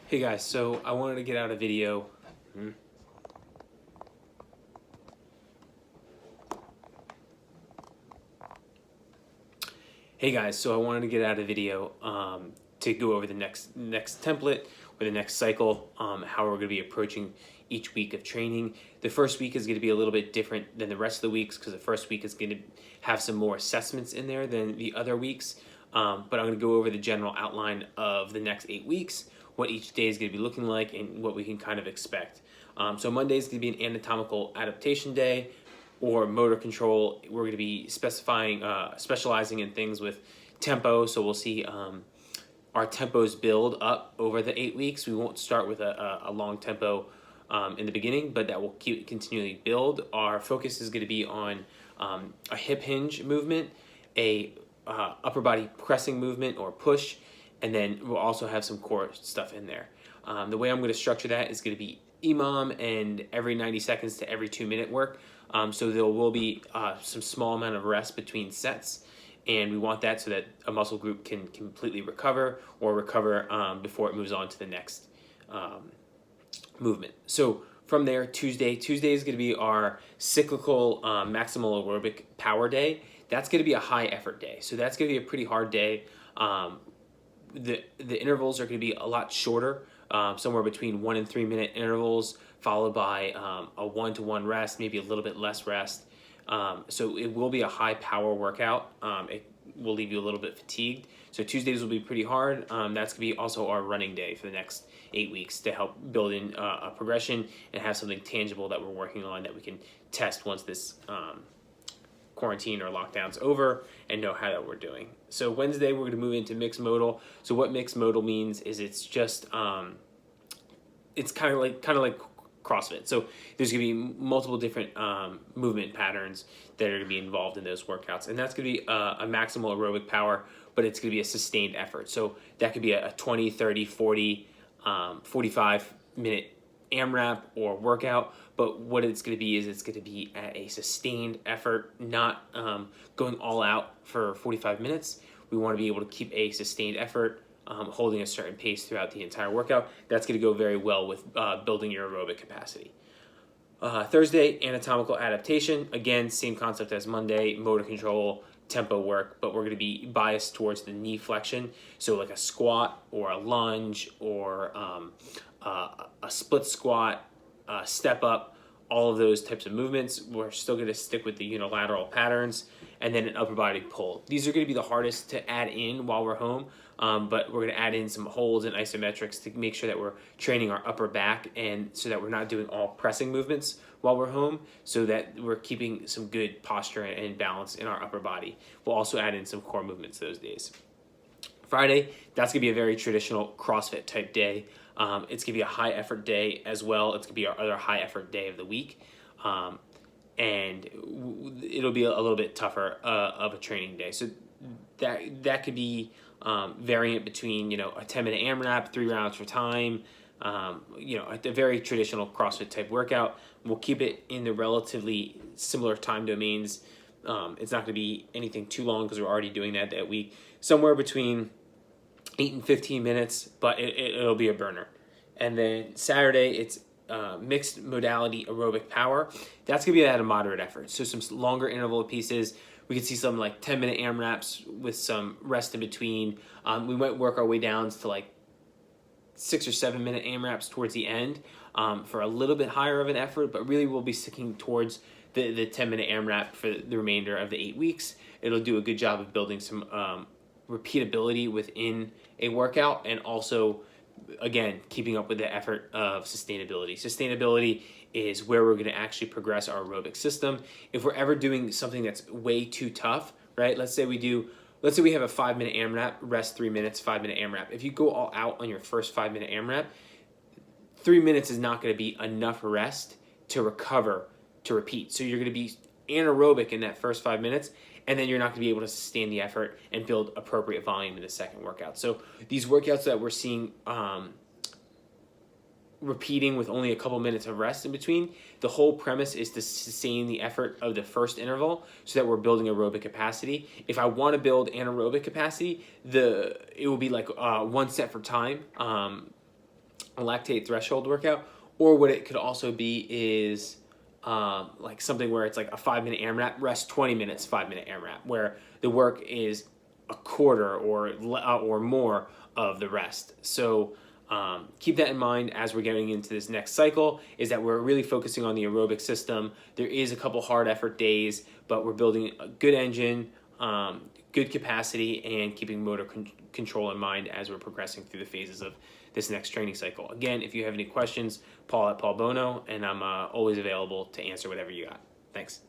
Hey guys, so I wanted to get out a video. Hey guys, so I wanted to get out a video to go over the next template or the next cycle, how we're going to be approaching each week of training. The first week is going to be a little bit different than the rest of the weeks because the first week is going to have some more assessments in there than the other weeks. But I'm going to go over the general outline of the next 8 weeks, what each day is going to be looking like, and what we can kind of expect. So Monday is going to be an anatomical adaptation day, or motor control. We're going to be specializing in things with tempo. So we'll see our tempos build up over the 8 weeks. We won't start with a long tempo in the beginning, but that will continually build. Our focus is going to be on a hip hinge movement, a upper body pressing movement or push, and then we'll also have some core stuff in there. The way I'm going to structure that is going to be EMOM and every 90 seconds to every 2-minute work. So there will be some small amount of rest between sets, and we want that so that a muscle group can completely recover or recover before it moves on to the next movement. So from there, Tuesday is going to be our cyclical maximal aerobic power day. That's going to be a high effort day. So that's going to be a pretty hard day. The intervals are going to be a lot shorter, somewhere between 1 and 3 minute intervals, followed by a 1-to-1 rest, maybe a little bit less rest. So it will be a high power workout. It will leave you a little bit fatigued. So Tuesdays will be pretty hard. That's going to be also our running day for the next 8 weeks to help build in a progression and have something tangible that we're working on that we can test once this quarantine or lockdown's over and know how that we're doing. So Wednesday we're going to move into mixed modal. So what mixed modal means is it's just it's kind of like CrossFit. So there's going to be multiple different movement patterns that are going to be involved in those workouts, and that's going to be a maximal aerobic power, but it's going to be a sustained effort. So that could be a 20, 30, 40, 45 minute AMRAP or workout, but what it's going to be is it's going to be at a sustained effort, not going all out for 45 minutes. We want to be able to keep a sustained effort, holding a certain pace throughout the entire workout. That's going to go very well with building your aerobic capacity. Thursday, anatomical adaptation. Again, same concept as Monday, motor control, tempo work, but we're going to be biased towards the knee flexion. So like a squat or a lunge or a split squat, step up, all of those types of movements. We're still going to stick with the unilateral patterns, and then an upper body pull. These are going to be the hardest to add in while we're home, but we're going to add in some holds and isometrics to make sure that we're training our upper back, and so that we're not doing all pressing movements while we're home, so that we're keeping some good posture and balance in our upper body. We'll also add in some core movements those days. Friday, that's going to be a very traditional CrossFit type day. It's going to be a high effort day as well. It's going to be our other high effort day of the week. And it'll be a little bit tougher of a training day. So that could be variant between, a 10-minute AMRAP, 3 rounds for time, a very traditional CrossFit type workout. We'll keep it in the relatively similar time domains. It's not going to be anything too long because we're already doing that week. Somewhere between 8 and 15 minutes, but it'll be a burner. And then Saturday, it's mixed modality aerobic power. That's going to be at a moderate effort. So some longer interval pieces. We could see some like 10-minute AMRAPs with some rest in between. We might work our way down to like 6 or 7 minute AMRAPs towards the end for a little bit higher of an effort, but really we'll be sticking towards the 10-minute AMRAP for the remainder of the 8 weeks. It'll do a good job of building some repeatability within a workout, and also, again, keeping up with the effort of sustainability. Sustainability is where we're going to actually progress our aerobic system. If we're ever doing something that's way too tough, right? Let's say we have a 5-minute AMRAP, rest 3 minutes, 5-minute AMRAP. If you go all out on your first 5-minute AMRAP, 3 minutes is not going to be enough rest to recover to repeat. So you're going to be anaerobic in that first 5 minutes, and then you're not going to be able to sustain the effort and build appropriate volume in the second workout. So these workouts that we're seeing repeating with only a couple minutes of rest in between, the whole premise is to sustain the effort of the first interval so that we're building aerobic capacity. If I want to build anaerobic capacity, it will be like 1 set for time. a lactate threshold workout, or what it could also be is like something where it's like a 5-minute AMRAP, rest 20 minutes, 5-minute AMRAP, where the work is a quarter or more of the rest. So keep that in mind as we're getting into this next cycle, is that we're really focusing on the aerobic system. There is a couple hard effort days, but we're building a good engine, good capacity, and keeping motor control in mind as we're progressing through the phases of this next training cycle. Again, if you have any questions, Paul at Paul Bono, and I'm always available to answer whatever you got. Thanks.